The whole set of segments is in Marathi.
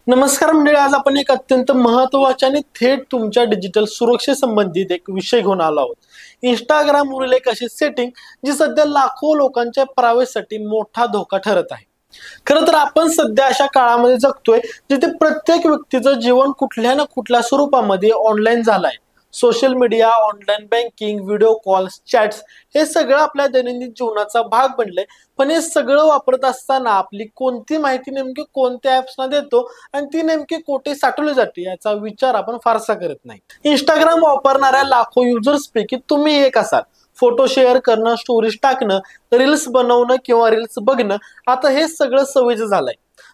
नमस्कार मंडळी, आज आपण एक अत्यंत महत्त्वाचा आणि थेट तुमच्या डिजिटल सुरक्षेसंबंधित एक विषय घेऊन आलो आहोत. इंस्टाग्रामवरील एक अशी सेटिंग जी सध्या लाखो लोकांच्या प्रायव्हसीसाठी मोठा धोका ठरत आहे. खरं तर आपण सध्या अशा काळामध्ये जगतोय जिथे प्रत्येक व्यक्तीचं जीवन कुठल्या ना कुठल्या स्वरूपामध्ये ऑनलाईन झालंय. Social media, online banking, video calls, chats हे सगळं आपल्या दैनंदिन जीवनाचा भाग बनलंय. पण हे सगळं वापरत असताना आपली कोणती माहिती नेमकी कोणत्या ऍप्सना देतो आणि ती नेमकी कोठे साठवली जाते याचा विचार आपण फारसा करत नाही. इंस्टाग्राम वापरणाऱ्या लाखो युजर्स पैकी तुम्ही एक असाल. फोटो शेअर करणं, स्टोरीज टाकणं, रील्स बनवणं किंवा रील्स बघणं आता हे सगळं सवयीचं झालंय.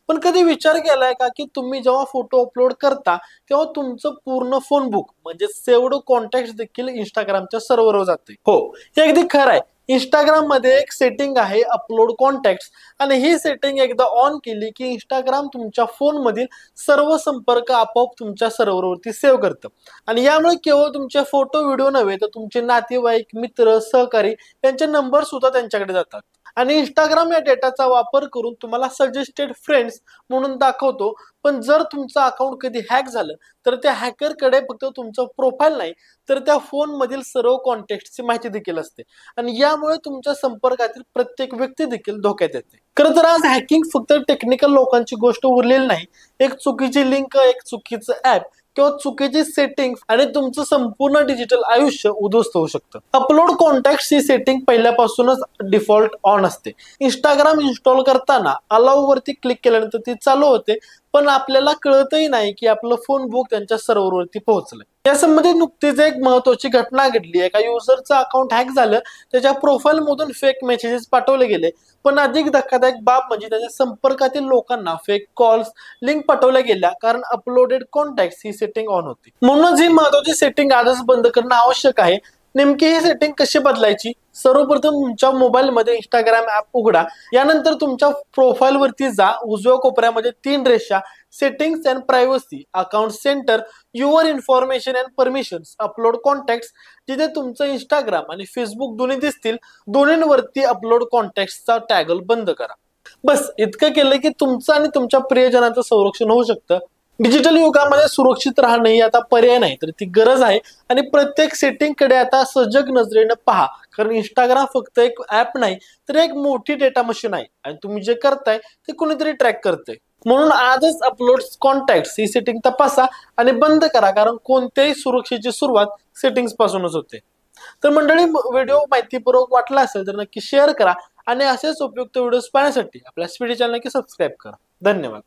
पण कधी विचार केलाय का की तुम्ही जेव्हा फोटो अपलोड करता तेव्हा तुमचं पूर्ण फोन बुक म्हणजे सेव्हड कॉन्टॅक्ट देखील इंस्टाग्रामच्या सर्व्हरवर जाते. हो, हे अगदी खरं आहे. इंस्टाग्राम मध्ये एक सेटिंग आहे अपलोड कॉन्टॅक्ट्स आणि ही सेटिंग एकदा ऑन केली की इंस्टाग्राम तुमच्या फोन मधील सर्व संपर्क आपोआप तुमच्या सर्व्हरवरती सेव्ह करतं. आणि यामुळे केवळ तुमचे फोटो व्हिडिओ नव्हे तर तुमचे नातेवाईक, मित्र, सहकारी यांचे नंबर सुद्धा त्यांच्याकडे जातात. आणि इंस्टाग्राम या डेटाचा वापर करून तुम्हाला सजेस्टेड फ्रेंड्स म्हणून दाखवतो. पण जर तुमचं अकाउंट कधी हॅक झालं तर त्या हॅकरकडे फक्त तुमचं प्रोफाईल नाही तर त्या फोन मधील सर्व कॉन्टॅक्टची माहिती देखील असते आणि यामुळे तुमच्या संपर्कातील प्रत्येक व्यक्ती देखील धोक्यात येते. खरं तर आज हॅकिंग फक्त टेक्निकल लोकांची गोष्ट उरलेली नाही. एक चुकीची लिंक, एक चुकीचं ऍप किंवा चुकीची सेटिंग आणि तुमचं संपूर्ण डिजिटल आयुष्य उद्ध्वस्त होऊ शकतं. अपलोड कॉन्टॅक्ट ही सेटिंग पहिल्यापासूनच डिफॉल्ट ऑन असते. इंस्टाग्राम इन्स्टॉल करताना अलाउ वरती क्लिक केल्यानंतर ती चालू होते, पण आपल्याला कळतही नाही की आपलं फोन बुक त्यांच्या सर्व्हरवरती पोहोचलंय. यासंबंधी नुकतीच एक महत्त्वाची घटना घडली. एका युजरचं अकाउंट हॅक झालं, त्याच्या प्रोफाईल मधून फेक मेसेजेस पाठवले गेले. पण अधिक धक्कादायक बाब म्हणजे त्याच्या संपर्कातील लोकांना फेक कॉल्स, लिंक पाठवल्या गेल्या कारण uploaded contact he setting on होती. म्हणूनच ही महत्त्वाची सेटिंग आजच बंद करणं आवश्यक आहे. नेमकी ही सेटिंग कशी बदलायची? सर्वप्रथम तुमच्या मोबाईल मध्ये इंस्टाग्राम ऍप उघडा. यानंतर तुमच्या प्रोफाईल वरती जा. उजव्या कोपऱ्यामध्ये 3 रेषा, settings and privacy, account centre, your information and permissions, upload contacts, जिथे तुमचं इंस्टाग्राम आणि फेसबुक दोन्ही दिसतील. दोन्हींवरती अपलोड कॉन्टॅक्ट्सचा टॅगल बंद करा. बस इतकं केलं की तुमचं आणि तुमच्या प्रियजनांचं संरक्षण होऊ शकतं. डिजिटल युगामध्ये सुरक्षित राहणं ही आता पर्याय नाही तर ती गरज आहे. आणि प्रत्येक सेटिंग कडे आता सजग नजरेनं पहा, कारण इंस्टाग्राम फक्त एक ऍप नाही तर एक मोठी डेटा मशीन आहे आणि तुम्ही जे करताय ते कुणीतरी ट्रॅक करतंय. म्हणून आजच अपलोड कॉन्टॅक्ट्स ही सेटिंग तपासा आणि बंद करा, कारण कोणत्याही सुरक्षेची सुरुवात सेटिंग्स पासूनच होते. तर मंडळी, व्हिडिओ माहितीपूर्वक वाटला असेल तर नक्की शेअर करा आणि असेच उपयुक्त व्हिडिओज पाहण्यासाठी आपल्या स्पीडी चॅनल नक्की सबस्क्राईब करा. धन्यवाद.